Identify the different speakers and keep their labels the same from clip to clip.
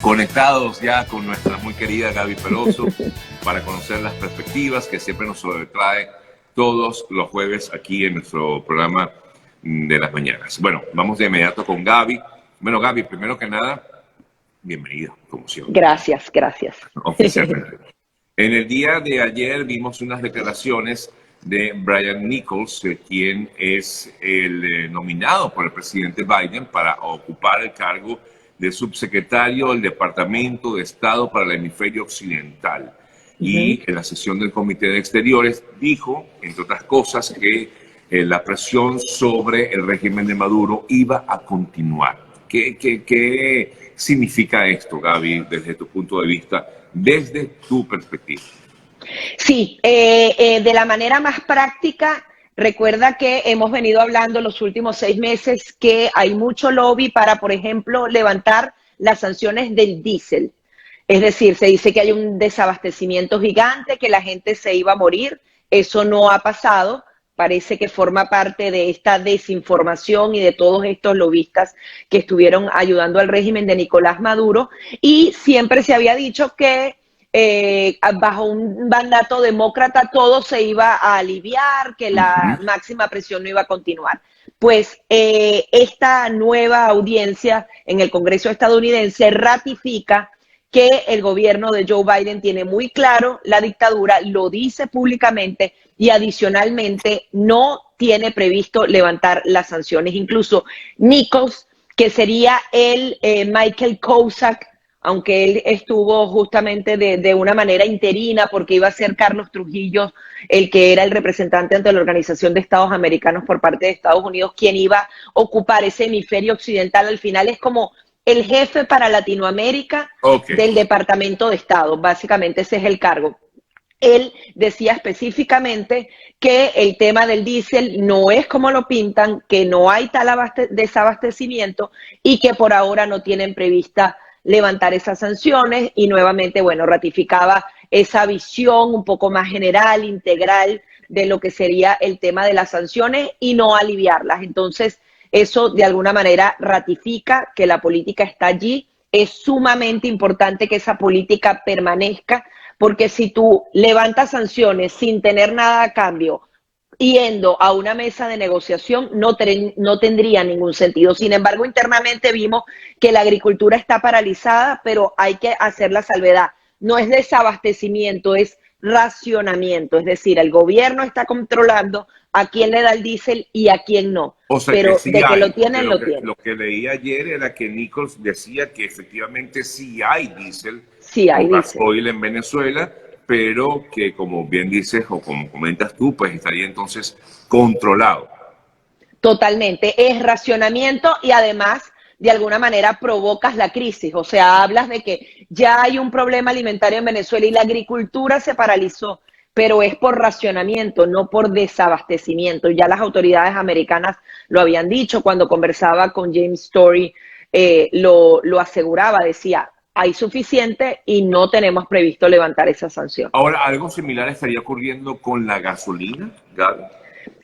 Speaker 1: Conectados ya con nuestra muy querida Gaby Peroso para conocer las perspectivas que siempre nos trae todos los jueves aquí en nuestro programa de las mañanas. Bueno, vamos de inmediato con Gaby. Bueno, Gaby, primero que nada, bienvenida, como siempre.
Speaker 2: Gracias, gracias.
Speaker 1: Oficialmente. En el día de ayer vimos unas declaraciones de Brian Nichols, quien es el nominado por el presidente Biden para ocupar el cargo de subsecretario del Departamento de Estado para el Hemisferio Occidental. Y en la sesión del Comité de Exteriores dijo, entre otras cosas, que la presión sobre el régimen de Maduro iba a continuar. ¿Qué significa esto, Gaby, desde tu punto de vista, desde tu perspectiva?
Speaker 2: Sí, de la manera más práctica, recuerda que hemos venido hablando los últimos 6 meses que hay mucho lobby para, por ejemplo, levantar las sanciones del diésel. Es decir, se dice que hay un desabastecimiento gigante, que la gente se iba a morir. Eso no ha pasado. Parece que forma parte de esta desinformación y de todos estos lobistas que estuvieron ayudando al régimen de Nicolás Maduro. Y siempre se había dicho que bajo un mandato demócrata todo se iba a aliviar, que la máxima presión no iba a continuar. Pues esta nueva audiencia en el Congreso estadounidense ratifica que el gobierno de Joe Biden tiene muy claro la dictadura, lo dice públicamente y adicionalmente no tiene previsto levantar las sanciones. Incluso Nichols, que sería el Michael Kozak, aunque él estuvo justamente de una manera interina porque iba a ser Carlos Trujillo, el que era el representante ante la Organización de Estados Americanos por parte de Estados Unidos, quien iba a ocupar ese hemisferio occidental. Al final es como el jefe para Latinoamérica del Departamento de Estado. Básicamente ese es el cargo. Él decía específicamente que el tema del diésel no es como lo pintan, que no hay tal desabastecimiento y que por ahora no tienen prevista levantar esas sanciones y nuevamente, bueno, ratificaba esa visión un poco más general, integral de lo que sería el tema de las sanciones y no aliviarlas. Entonces, eso de alguna manera ratifica que la política está allí. Es sumamente importante que esa política permanezca, porque si tú levantas sanciones sin tener nada a cambio, yendo a una mesa de negociación, no tendría ningún sentido. Sin embargo, internamente vimos que la agricultura está paralizada, pero hay que hacer la salvedad. No es desabastecimiento, es racionamiento. Es decir, el gobierno está controlando a quién le da el diésel y a quién no.
Speaker 1: O sea,
Speaker 2: pero
Speaker 1: que sí
Speaker 2: de que
Speaker 1: hay,
Speaker 2: lo tienen,
Speaker 1: lo
Speaker 2: lo
Speaker 1: que,
Speaker 2: tienen.
Speaker 1: lo que leí ayer era que Nichols decía que efectivamente sí hay diésel
Speaker 2: Sí,
Speaker 1: o
Speaker 2: hay diésel.
Speaker 1: gasoil en Venezuela, pero que, como bien dices o como comentas tú, pues estaría entonces controlado.
Speaker 2: Totalmente, es racionamiento y además de alguna manera provocas la crisis, o sea, hablas de que ya hay un problema alimentario en Venezuela y la agricultura se paralizó, pero es por racionamiento, no por desabastecimiento. Ya las autoridades americanas lo habían dicho cuando conversaba con James Story, lo aseguraba, decía, hay suficiente y no tenemos previsto levantar esa sanción.
Speaker 1: Ahora, ¿algo similar estaría ocurriendo con la gasolina, Gaby?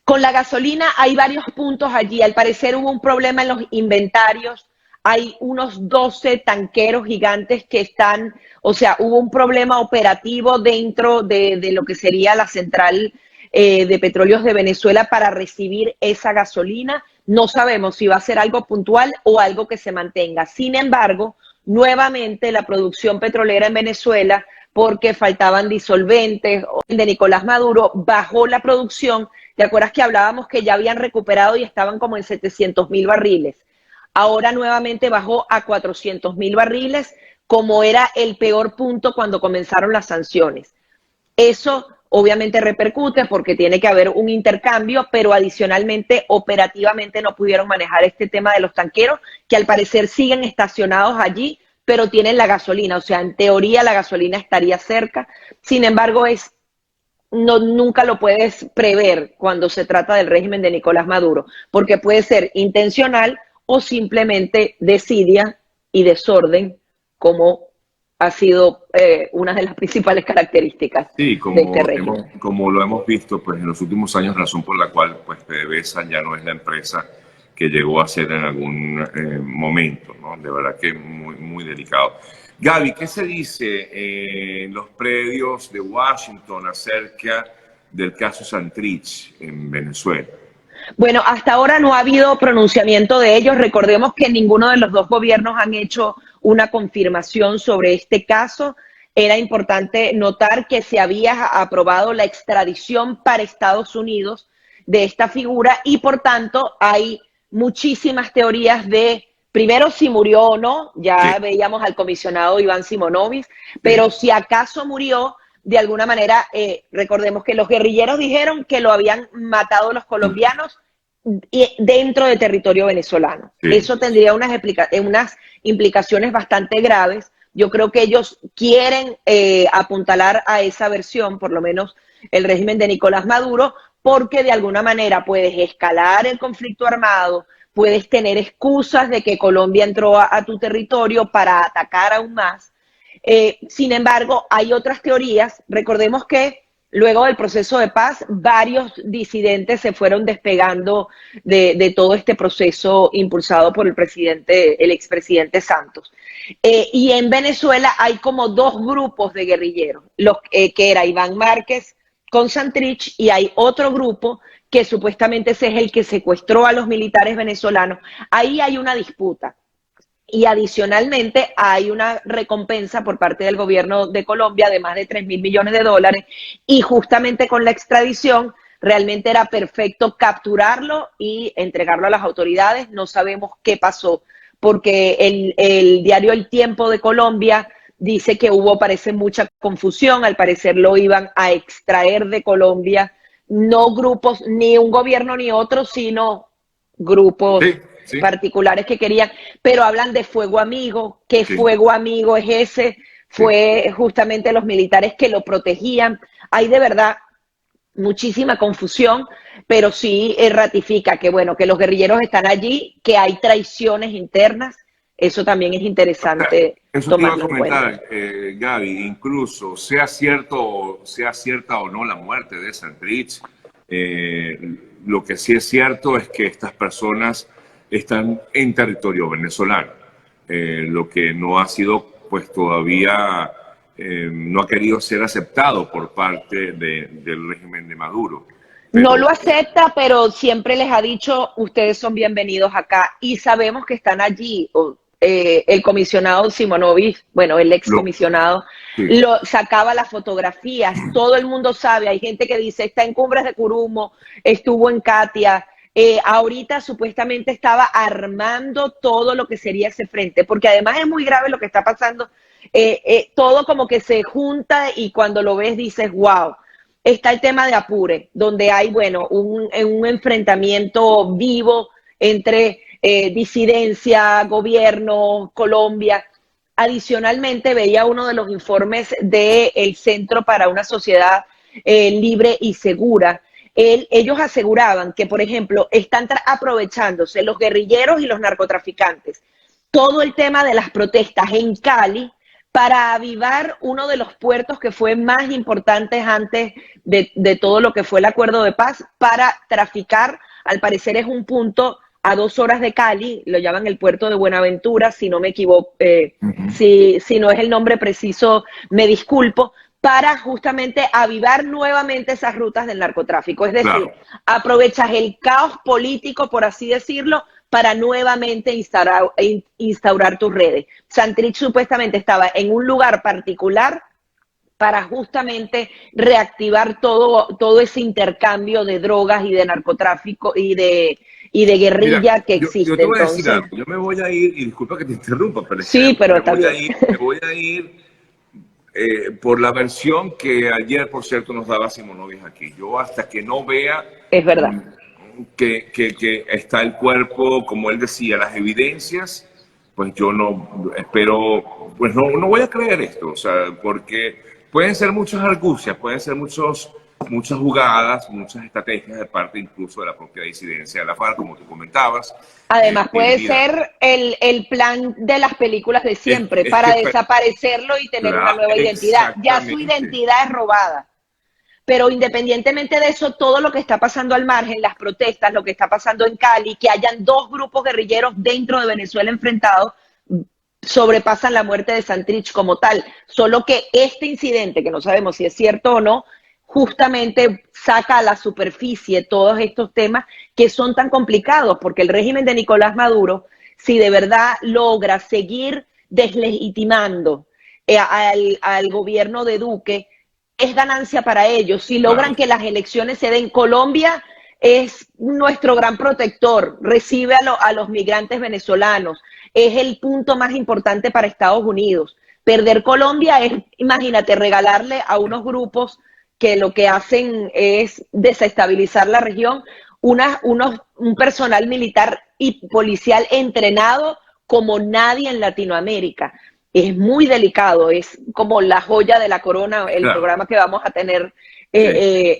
Speaker 2: Con la gasolina hay varios puntos allí. Al parecer hubo un problema en los inventarios. Hay unos 12 tanqueros gigantes que están, o sea, hubo un problema operativo dentro de lo que sería la central de petróleos de Venezuela para recibir esa gasolina. No sabemos si va a ser algo puntual o algo que se mantenga. Sin embargo, nuevamente la producción petrolera en Venezuela, porque faltaban disolventes, de Nicolás Maduro, bajó la producción. ¿Te acuerdas que hablábamos que ya habían recuperado y estaban como en 700.000 barriles? Ahora nuevamente bajó a 400.000 barriles, como era el peor punto cuando comenzaron las sanciones. Eso obviamente repercute porque tiene que haber un intercambio, pero adicionalmente operativamente no pudieron manejar este tema de los tanqueros, que al parecer siguen estacionados allí, pero tienen la gasolina. O sea, en teoría la gasolina estaría cerca. Sin embargo, nunca lo puedes prever cuando se trata del régimen de Nicolás Maduro, porque puede ser intencional o simplemente desidia y desorden, como ha sido una de las principales características
Speaker 1: Sí,
Speaker 2: de este régimen.
Speaker 1: como lo hemos visto pues, en los últimos años, razón por la cual pues, PDVSA ya no es la empresa que llegó a ser en algún momento, ¿no? De verdad que muy, muy delicado. Gaby, ¿qué se dice en los predios de Washington acerca del caso Santrich en Venezuela?
Speaker 2: Bueno, hasta ahora no ha habido pronunciamiento de ellos. Recordemos que ninguno de los dos gobiernos han hecho una confirmación sobre este caso. Era importante notar que se había aprobado la extradición para Estados Unidos de esta figura y por tanto hay muchísimas teorías de, primero, si murió o no. Ya
Speaker 1: Sí,
Speaker 2: veíamos al comisionado Iván Simonovic, pero
Speaker 1: sí,
Speaker 2: si acaso murió, de alguna manera, recordemos que los guerrilleros dijeron que lo habían matado los colombianos dentro de territorio venezolano.
Speaker 1: sí.
Speaker 2: Eso tendría unas implicaciones bastante graves. Yo creo que ellos quieren apuntalar a esa versión, por lo menos el régimen de Nicolás Maduro, porque de alguna manera puedes escalar el conflicto armado, puedes tener excusas de que Colombia entró a tu territorio para atacar aún más. Sin embargo, hay otras teorías. Recordemos que luego del proceso de paz, varios disidentes se fueron despegando de todo este proceso impulsado por el expresidente Santos. Y en Venezuela hay como dos grupos de guerrilleros, que era Iván Márquez con Santrich y hay otro grupo que supuestamente ese es el que secuestró a los militares venezolanos. Ahí hay una disputa. Y adicionalmente hay una recompensa por parte del gobierno de Colombia de más de 3.000 millones de dólares y justamente con la extradición realmente era perfecto capturarlo y entregarlo a las autoridades. No sabemos qué pasó porque el diario El Tiempo de Colombia dice que hubo, parece, mucha confusión. Al parecer lo iban a extraer de Colombia, no grupos, ni un gobierno ni otro, sino grupos
Speaker 1: Sí, sí,
Speaker 2: particulares que querían, pero hablan de fuego amigo. ¿Qué
Speaker 1: sí,
Speaker 2: fuego amigo es ese?
Speaker 1: sí.
Speaker 2: Fue justamente los militares que lo protegían. Hay de verdad muchísima confusión, pero sí ratifica que, bueno, que los guerrilleros están allí, que hay traiciones internas. Eso también es interesante
Speaker 1: Eso te iba a
Speaker 2: tomarlo en cuenta.
Speaker 1: comentar, Gaby, incluso sea cierta o no la muerte de Santrich, lo que sí es cierto es que estas personas están en territorio venezolano, lo que no ha sido, pues todavía no ha querido ser aceptado por parte del régimen de Maduro.
Speaker 2: No
Speaker 1: Pero
Speaker 2: lo acepta, pero siempre les ha dicho, ustedes son bienvenidos acá y sabemos que están allí. El comisionado Simonovic, bueno, el
Speaker 1: lo,
Speaker 2: excomisionado,
Speaker 1: sí,
Speaker 2: lo sacaba las fotografías, todo el mundo sabe, hay gente que dice, está en Cumbres de Curumo, estuvo en Katia, ahorita supuestamente estaba armando todo lo que sería ese frente, porque además es muy grave lo que está pasando, todo como que se junta y cuando lo ves dices, wow. Está el tema de Apure, donde hay, bueno, un enfrentamiento vivo entre disidencia, gobierno, Colombia. Adicionalmente, veía uno de los informes del Centro para una Sociedad Libre y Segura. Ellos aseguraban que, por ejemplo, están aprovechándose los guerrilleros y los narcotraficantes todo el tema de las protestas en Cali para avivar uno de los puertos que fue más importantes antes de todo lo que fue el acuerdo de paz para traficar. Al parecer es un punto a 2 horas de Cali, lo llaman el puerto de Buenaventura, si no me equivoco,
Speaker 1: ujú,
Speaker 2: si no es el nombre preciso, me disculpo, para justamente avivar nuevamente esas rutas del narcotráfico. Es decir,
Speaker 1: claro.
Speaker 2: aprovechas el caos político, por así decirlo, para nuevamente instaurar tus redes. Santrich supuestamente estaba en un lugar particular para justamente reactivar todo ese intercambio de drogas y de narcotráfico y de
Speaker 1: Mira,
Speaker 2: guerrilla que
Speaker 1: yo
Speaker 2: existe.
Speaker 1: te voy a decir
Speaker 2: Entonces,
Speaker 1: algo. Yo me voy a ir, y disculpa que te interrumpa, pero es que
Speaker 2: sí, pero está bien.
Speaker 1: me voy a ir por la versión que ayer, por cierto, nos daba Simonovic aquí. Yo hasta que no vea
Speaker 2: Es verdad.
Speaker 1: mm, que está el cuerpo, como él decía, las evidencias, pues yo no espero, pues no voy a creer esto, o sea, porque pueden ser muchas argucias, pueden ser muchas jugadas, muchas estrategias de parte incluso de la propia disidencia de la FARC, como tú comentabas.
Speaker 2: Además, puede
Speaker 1: Mira,
Speaker 2: ser el plan de las películas de siempre,
Speaker 1: es que,
Speaker 2: para desaparecerlo y tener una nueva identidad. Ya su
Speaker 1: exactamente,
Speaker 2: identidad es robada. Pero independientemente de eso, todo lo que está pasando al margen, las protestas, lo que está pasando en Cali, que hayan dos grupos guerrilleros dentro de Venezuela enfrentados, sobrepasan la muerte de Santrich como tal. Solo que este incidente, que no sabemos si es cierto o no, justamente saca a la superficie todos estos temas que son tan complicados, porque el régimen de Nicolás Maduro, si de verdad logra seguir deslegitimando al gobierno de Duque, es ganancia para ellos. Si logran
Speaker 1: Claro.
Speaker 2: que las elecciones se den, Colombia es nuestro gran protector, recibe a los migrantes venezolanos, es el punto más importante para Estados Unidos. Perder Colombia es, imagínate, regalarle a unos grupos que lo que hacen es desestabilizar la región, un personal militar y policial entrenado como nadie en Latinoamérica. Es muy delicado, es como la joya de la corona, el
Speaker 1: Claro.
Speaker 2: programa que vamos a tener
Speaker 1: Sí.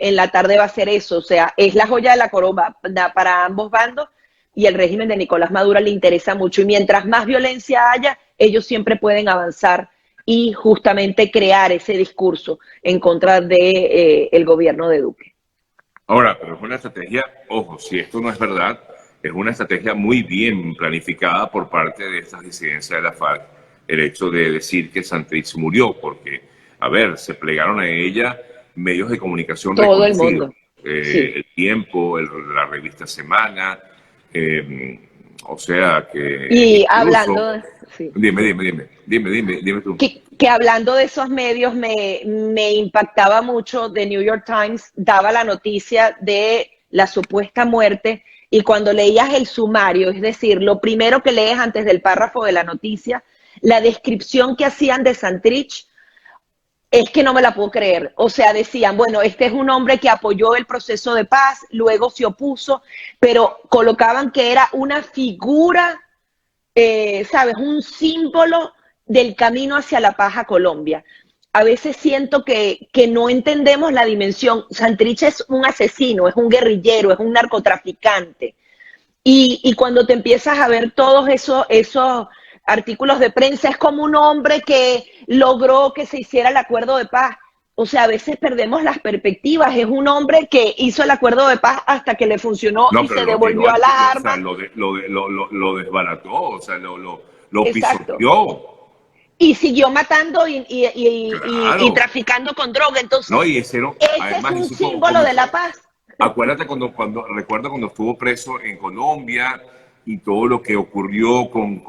Speaker 2: en la tarde va a ser eso, o sea, es la joya de la corona para ambos bandos y el régimen de Nicolás Maduro le interesa mucho y mientras más violencia haya, ellos siempre pueden avanzar y justamente crear ese discurso en contra de el gobierno de Duque.
Speaker 1: Ahora, pero es una estrategia, ojo, si esto no es verdad, es una estrategia muy bien planificada por parte de estas disidencias de la FARC, el hecho de decir que Santrich murió, porque, a ver, se plegaron a ella medios de comunicación
Speaker 2: Todo el
Speaker 1: reconocidos,
Speaker 2: mundo, sí.
Speaker 1: El Tiempo, la revista Semana, o sea que
Speaker 2: Y
Speaker 1: incluso,
Speaker 2: hablando, sí.
Speaker 1: dime tú.
Speaker 2: Que hablando de esos medios me impactaba mucho, The New York Times daba la noticia de la supuesta muerte y cuando leías el sumario, es decir, lo primero que lees antes del párrafo de la noticia, la descripción que hacían de Santrich, es que no me la puedo creer. O sea, decían, bueno, este es un hombre que apoyó el proceso de paz, luego se opuso, pero colocaban que era una figura, ¿sabes? Un símbolo del camino hacia la paz a Colombia. A veces siento que no entendemos la dimensión. Santrich es un asesino, es un guerrillero, es un narcotraficante. Y cuando te empiezas a ver todos esos artículos de prensa, es como un hombre que logró que se hiciera el acuerdo de paz. O sea, a veces perdemos las perspectivas. Es un hombre que hizo el acuerdo de paz hasta que le funcionó
Speaker 1: No,
Speaker 2: y
Speaker 1: pero
Speaker 2: se
Speaker 1: lo tiró
Speaker 2: devolvió a
Speaker 1: al
Speaker 2: las
Speaker 1: o sea,
Speaker 2: armas.
Speaker 1: lo desbarató, o sea, lo
Speaker 2: Exacto.
Speaker 1: pisoteó.
Speaker 2: Y siguió matando y
Speaker 1: Claro.
Speaker 2: traficando con droga.
Speaker 1: No,
Speaker 2: Entonces,
Speaker 1: y ese no,
Speaker 2: ese es
Speaker 1: además,
Speaker 2: un
Speaker 1: eso
Speaker 2: símbolo de la paz.
Speaker 1: acuérdate recuerda cuando estuvo preso en Colombia y todo lo que ocurrió con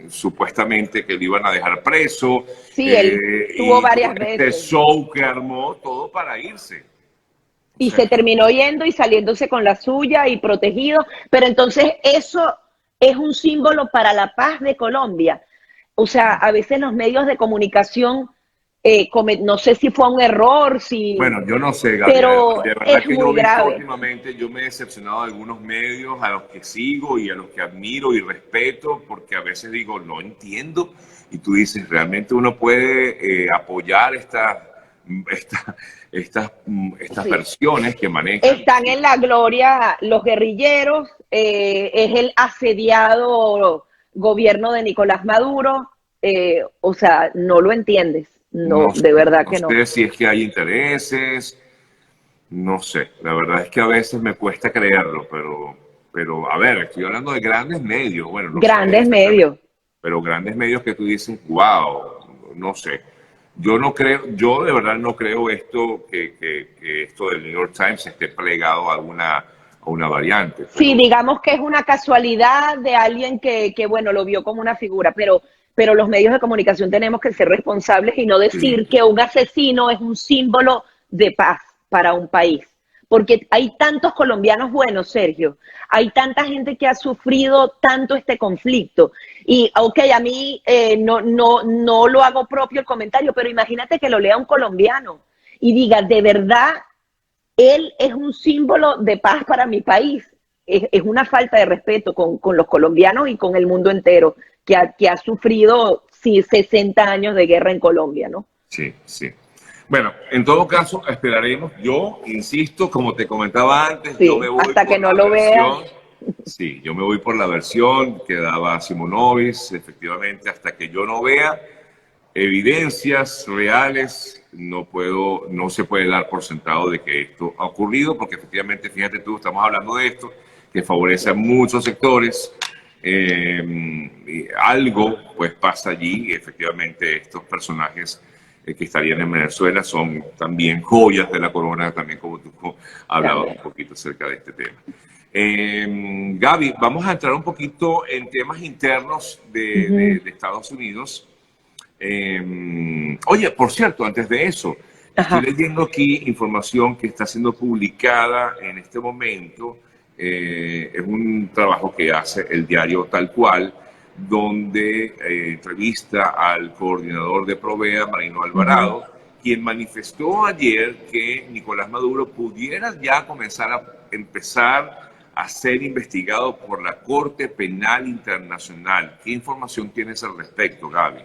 Speaker 1: supuestamente que lo iban a dejar preso,
Speaker 2: Sí, él tuvo
Speaker 1: y todo
Speaker 2: varias
Speaker 1: este
Speaker 2: veces.
Speaker 1: show que armó, todo para irse. O
Speaker 2: Y
Speaker 1: sea
Speaker 2: se
Speaker 1: que,
Speaker 2: terminó yendo y saliéndose con la suya y protegido. Pero entonces eso es un símbolo para la paz de Colombia. O sea, a veces los medios de comunicación, no sé si fue un error,
Speaker 1: bueno, yo no sé, Gaby,
Speaker 2: pero
Speaker 1: de verdad
Speaker 2: es
Speaker 1: que yo he
Speaker 2: muy
Speaker 1: visto
Speaker 2: grave.
Speaker 1: últimamente, yo me he decepcionado de algunos medios a los que sigo y a los que admiro y respeto, porque a veces digo, no entiendo, y tú dices, realmente uno puede apoyar esta- estas
Speaker 2: Sí.
Speaker 1: versiones que manejan.
Speaker 2: Están en la gloria los guerrilleros, es el asediado gobierno de Nicolás Maduro, o sea, no lo entiendes, no,
Speaker 1: No sé,
Speaker 2: de verdad
Speaker 1: no
Speaker 2: que no.
Speaker 1: sé si es que hay intereses, no sé, la verdad es que a veces me cuesta creerlo, pero a ver, estoy hablando de grandes medios, bueno, no sé,
Speaker 2: Grandes medios.
Speaker 1: pero grandes medios que tú dices, wow, no sé. Yo no creo, yo de verdad no creo esto, que esto del New York Times esté plegado a una variante,
Speaker 2: Sí,
Speaker 1: pero
Speaker 2: digamos que es una casualidad de alguien bueno, lo vio como una figura, pero los medios de comunicación tenemos que ser responsables y no
Speaker 1: sí,
Speaker 2: decir que un asesino es un símbolo de paz para un país. Porque hay tantos colombianos buenos, Sergio, hay tanta gente que ha sufrido tanto este conflicto. Y, ok, a mí no lo hago propio el comentario, pero imagínate que lo lea un colombiano y diga, de verdad, él es un símbolo de paz para mi país. Es una falta de respeto con los colombianos y con el mundo entero que ha sufrido sí, 60 años de guerra en Colombia, ¿no?
Speaker 1: sí, sí. Bueno, en todo caso, esperaremos. Yo, insisto, como te comentaba antes, yo me
Speaker 2: Sí,
Speaker 1: voy
Speaker 2: hasta que
Speaker 1: por
Speaker 2: no
Speaker 1: la
Speaker 2: lo veas.
Speaker 1: versión, sí, yo me voy por la versión que daba Simonovic, efectivamente, hasta que yo no vea evidencias reales, no se puede dar por sentado de que esto ha ocurrido, porque efectivamente, fíjate tú, estamos hablando de esto, que favorece a muchos sectores, Algo pues pasa allí y efectivamente estos personajes que estarían en Venezuela son también joyas de la corona, también como tú hablabas un poquito acerca de este tema. Gaby, vamos a entrar un poquito en temas internos de Estados Unidos. Oye, por cierto, antes de eso, estoy leyendo aquí información que está siendo publicada en este momento. Es un trabajo que hace el diario Tal Cual, donde entrevista al coordinador de Provea, Marino Alvarado, quien manifestó ayer que Nicolás Maduro pudiera ya empezar a ser investigado por la Corte Penal Internacional. ¿Qué información tienes al respecto, Gaby?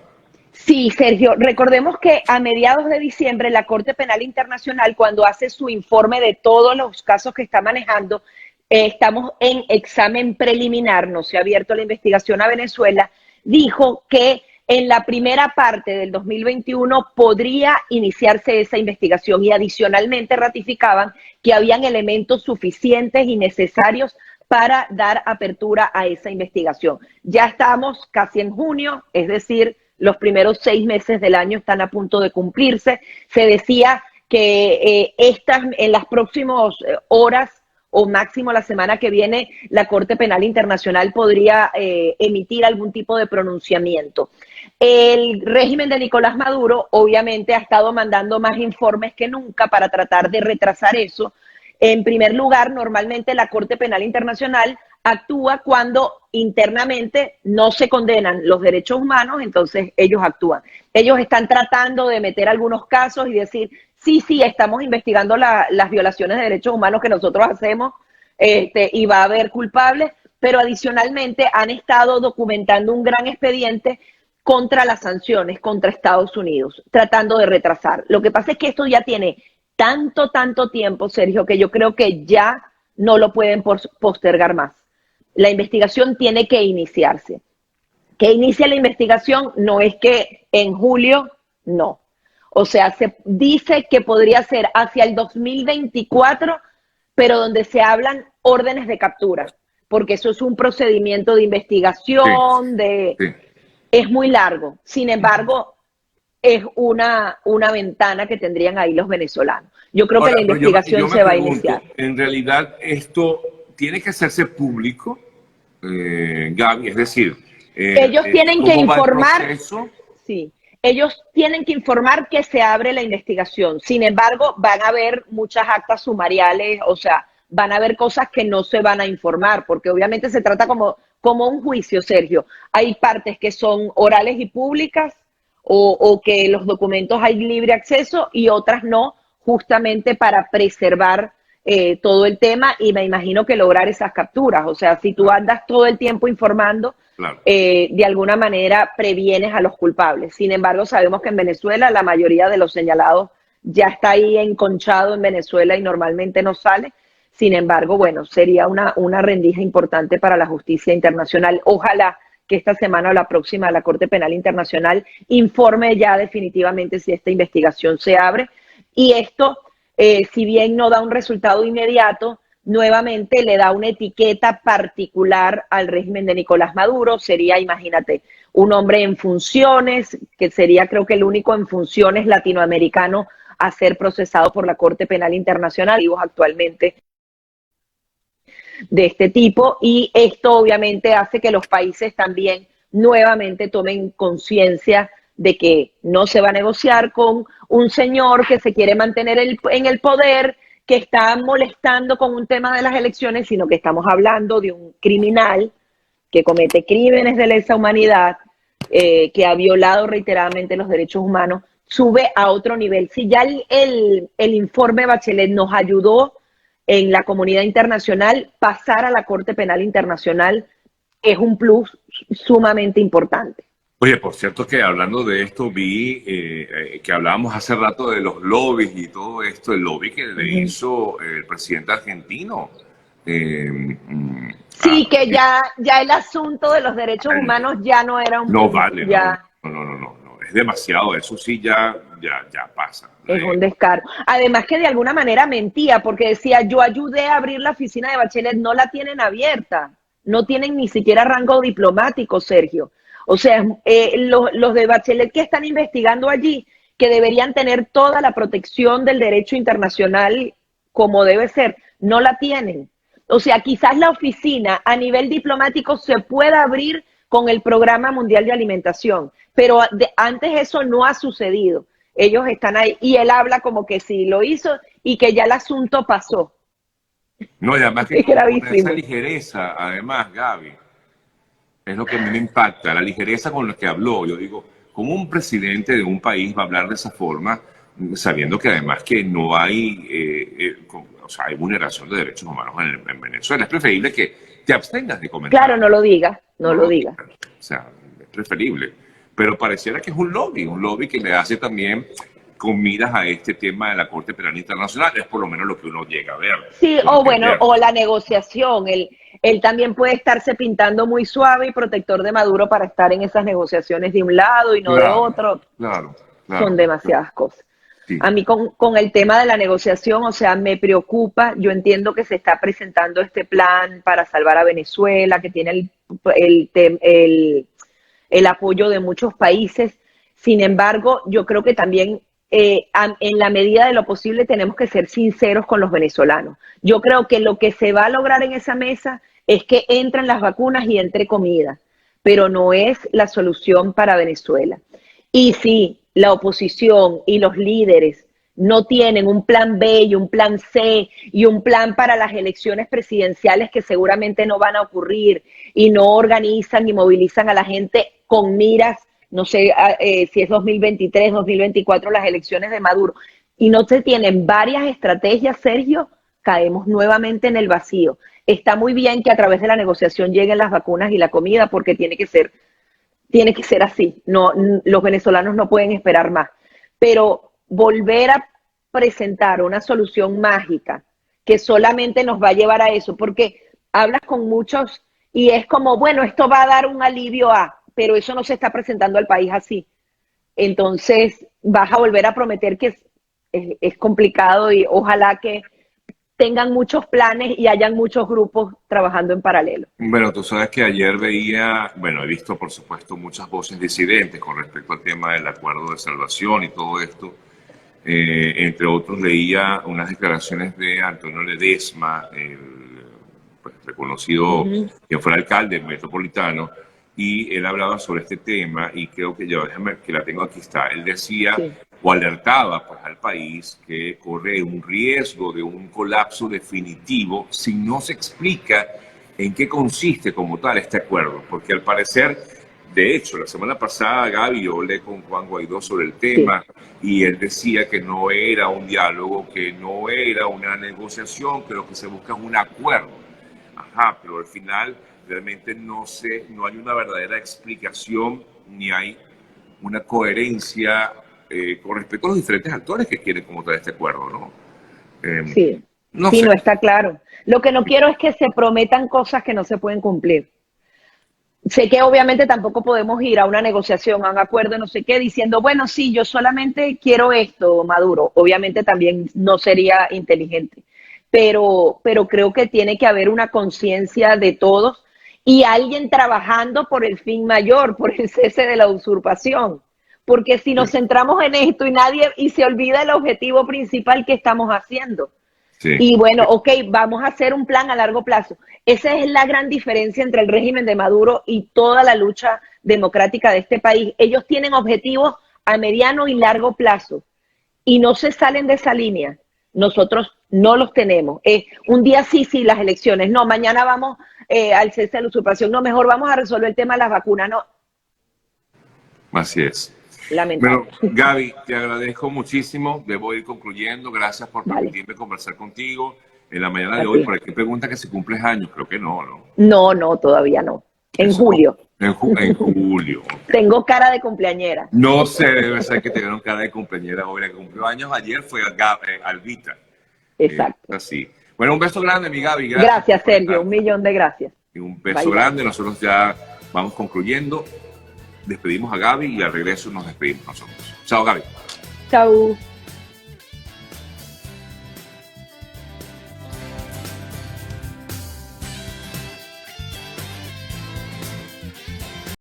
Speaker 2: Sí, Sergio, recordemos que a mediados de diciembre la Corte Penal Internacional, cuando hace su informe de todos los casos que está manejando, estamos en examen preliminar, no se ha abierto la investigación a Venezuela, dijo que en la primera parte del 2021 podría iniciarse esa investigación y adicionalmente ratificaban que habían elementos suficientes y necesarios para dar apertura a esa investigación. Ya estamos casi en junio, es decir, los primeros 6 meses del año están a punto de cumplirse. Se decía que en las próximas horas o máximo la semana que viene, la Corte Penal Internacional podría emitir algún tipo de pronunciamiento. El régimen de Nicolás Maduro obviamente ha estado mandando más informes que nunca para tratar de retrasar eso. En primer lugar, normalmente la Corte Penal Internacional actúa cuando internamente no se condenan los derechos humanos, entonces ellos actúan. Ellos están tratando de meter algunos casos y decir, sí, estamos investigando las violaciones de derechos humanos que nosotros hacemos y va a haber culpables, pero adicionalmente han estado documentando un gran expediente contra las sanciones contra Estados Unidos, tratando de retrasar. Lo que pasa es que esto ya tiene tanto tiempo, Sergio, que yo creo que ya no lo pueden postergar más. La investigación tiene que iniciarse. Que inicie la investigación no es que en julio, no. O sea, se dice que podría ser hacia el 2024, pero donde se hablan órdenes de captura, porque eso es un procedimiento de investigación, es muy largo. Sin embargo, es una ventana que tendrían ahí los venezolanos. Yo creo que la investigación se va a iniciar.
Speaker 1: En realidad, esto tiene que hacerse público, Gaby, es decir,
Speaker 2: ellos tienen que informar.
Speaker 1: Sí.
Speaker 2: Ellos tienen que informar que se abre la investigación. Sin embargo, van a haber muchas actas sumariales, o sea, van a haber cosas que no se van a informar, porque obviamente se trata como un juicio, Sergio. Hay partes que son orales y públicas, o que los documentos hay libre acceso y otras no, justamente para preservar todo el tema y me imagino que lograr esas capturas. O sea, si tú andas todo el tiempo informando, de alguna manera previenes a los culpables. Sin embargo, sabemos que en Venezuela la mayoría de los señalados ya está ahí enconchado en Venezuela y normalmente no sale. Sin embargo, bueno, sería una rendija importante para la justicia internacional. Ojalá que esta semana o la próxima la Corte Penal Internacional informe ya definitivamente si esta investigación se abre. Y esto, si bien no da un resultado inmediato, nuevamente le da una etiqueta particular al régimen de Nicolás Maduro. Sería, imagínate, un hombre en funciones, que sería creo que el único en funciones latinoamericano a ser procesado por la Corte Penal Internacional, actualmente de este tipo, y esto obviamente hace que los países también nuevamente tomen conciencia de que no se va a negociar con un señor que se quiere mantener en el poder, que está molestando con un tema de las elecciones, sino que estamos hablando de un criminal que comete crímenes de lesa humanidad, que ha violado reiteradamente los derechos humanos, sube a otro nivel. Si ya el informe Bachelet nos ayudó en la comunidad internacional, pasar a la Corte Penal Internacional es un plus sumamente importante.
Speaker 1: Oye, por cierto que hablando de esto, vi que hablábamos hace rato de los lobbies y todo esto, el lobby que le hizo el presidente argentino.
Speaker 2: Sí, que ya el asunto de los derechos humanos ya no era un...
Speaker 1: No vale, ya... no, es demasiado, eso sí ya pasa.
Speaker 2: Es un descaro. Además que de alguna manera mentía, porque decía, yo ayudé a abrir la oficina de Bachelet, no la tienen abierta. no tienen ni siquiera rango diplomático, Sergio. O sea, los de Bachelet que están investigando allí, que deberían tener toda la protección del derecho internacional como debe ser, no la tienen. O sea, quizás la oficina a nivel diplomático se pueda abrir con el Programa Mundial de Alimentación, pero antes eso no ha sucedido. Ellos están ahí y él habla como que sí lo hizo y que ya el asunto pasó.
Speaker 1: No, y además que
Speaker 2: Es
Speaker 1: con esa
Speaker 2: gravísimo.
Speaker 1: ligereza, además, Gaby, es lo que a mí me impacta, la ligereza con la que habló. Yo digo, ¿cómo un presidente de un país va a hablar de esa forma, sabiendo que además que no hay, o sea, hay vulneración de derechos humanos en Venezuela? Es preferible que te abstengas de comentar.
Speaker 2: Claro, no lo diga, no lo diga.
Speaker 1: O sea, es preferible. Pero pareciera que es un lobby que le hace también con miras a este tema de la Corte Penal Internacional. Es por lo menos lo que uno llega a ver.
Speaker 2: Sí, o bueno, o la negociación. Él también puede estarse pintando muy suave y protector de Maduro para estar en esas negociaciones de un lado y no de otro.
Speaker 1: Claro.
Speaker 2: Son demasiadas cosas.
Speaker 1: Sí.
Speaker 2: A mí con el tema de la negociación, o sea, me preocupa. Yo entiendo que se está presentando este plan para salvar a Venezuela, que tiene el apoyo de muchos países. Sin embargo, yo creo que también en la medida de lo posible tenemos que ser sinceros con los venezolanos. Yo creo que lo que se va a lograr en esa mesa es que entren las vacunas y entre comida, pero no es la solución para Venezuela. Y si la oposición y los líderes no tienen un plan B y un plan C y un plan para las elecciones presidenciales que seguramente no van a ocurrir y no organizan y movilizan a la gente con miras, no sé si es 2023, 2024 las elecciones de Maduro, y no se tienen varias estrategias, Sergio, caemos nuevamente en el vacío. Está muy bien que a través de la negociación lleguen las vacunas y la comida porque tiene que ser así. No, los venezolanos no pueden esperar más. Pero volver a presentar una solución mágica que solamente nos va a llevar a eso, porque hablas con muchos y es como, bueno, esto va a dar un alivio pero eso no se está presentando al país así. Entonces vas a volver a prometer que es complicado y ojalá que tengan muchos planes y hayan muchos grupos trabajando en paralelo.
Speaker 1: Bueno, tú sabes que ayer veía, bueno, he visto por supuesto muchas voces disidentes con respecto al tema del acuerdo de salvación y todo esto. Entre otros leía unas declaraciones de Antonio Ledesma, el pues, reconocido que fue alcalde metropolitano, y él hablaba sobre este tema y creo que yo, déjame que la tengo, aquí está. Él decía o alertaba pues, al país que corre un riesgo de un colapso definitivo si no se explica en qué consiste como tal este acuerdo, porque al parecer, de hecho, la semana pasada Gaby, yo hablé con Juan Guaidó sobre el tema y él decía que no era un diálogo, que no era una negociación, que lo que se busca es un acuerdo. Ajá, pero al final realmente no hay una verdadera explicación ni hay una coherencia con respecto a los diferentes actores que quieren como tal este acuerdo, ¿no?
Speaker 2: No está claro. Lo que no quiero es que se prometan cosas que no se pueden cumplir. Sé que obviamente tampoco podemos ir a una negociación, a un acuerdo, no sé qué, diciendo, bueno, sí, yo solamente quiero esto, Maduro. Obviamente también no sería inteligente. Pero creo que tiene que haber una conciencia de todos y alguien trabajando por el fin mayor, por el cese de la usurpación. Porque si nos centramos en esto y se olvida el objetivo principal que estamos haciendo. Y bueno, ok, vamos a hacer un plan a largo plazo. Esa es la gran diferencia entre el régimen de Maduro y toda la lucha democrática de este país. Ellos tienen objetivos a mediano y largo plazo y no se salen de esa línea. Nosotros no los tenemos. Un día sí, las elecciones. No, mañana vamos al cese de la usurpación. No, mejor vamos a resolver el tema de las vacunas. No.
Speaker 1: Así es.
Speaker 2: Lamentable.
Speaker 1: Bueno, Gaby, te agradezco muchísimo. Debo ir concluyendo. Gracias por permitirme conversar contigo en la mañana de hoy. Por aquí pregunta que si cumples años. Creo que no, ¿no?
Speaker 2: No, todavía no. En julio.
Speaker 1: En julio. Okay.
Speaker 2: Tengo cara de cumpleañera.
Speaker 1: No sé, debe ser que tuvieron cara de cumpleañera hoy. La que cumplió años ayer fue Albita.
Speaker 2: Exacto.
Speaker 1: Así. Bueno, un beso grande, mi Gaby.
Speaker 2: Gracias Sergio. 1.000.000 de gracias.
Speaker 1: Y un beso grande. Nosotros ya vamos concluyendo. Despedimos a Gaby y al regreso nos despedimos nosotros. Chao, Gaby.
Speaker 2: Chao.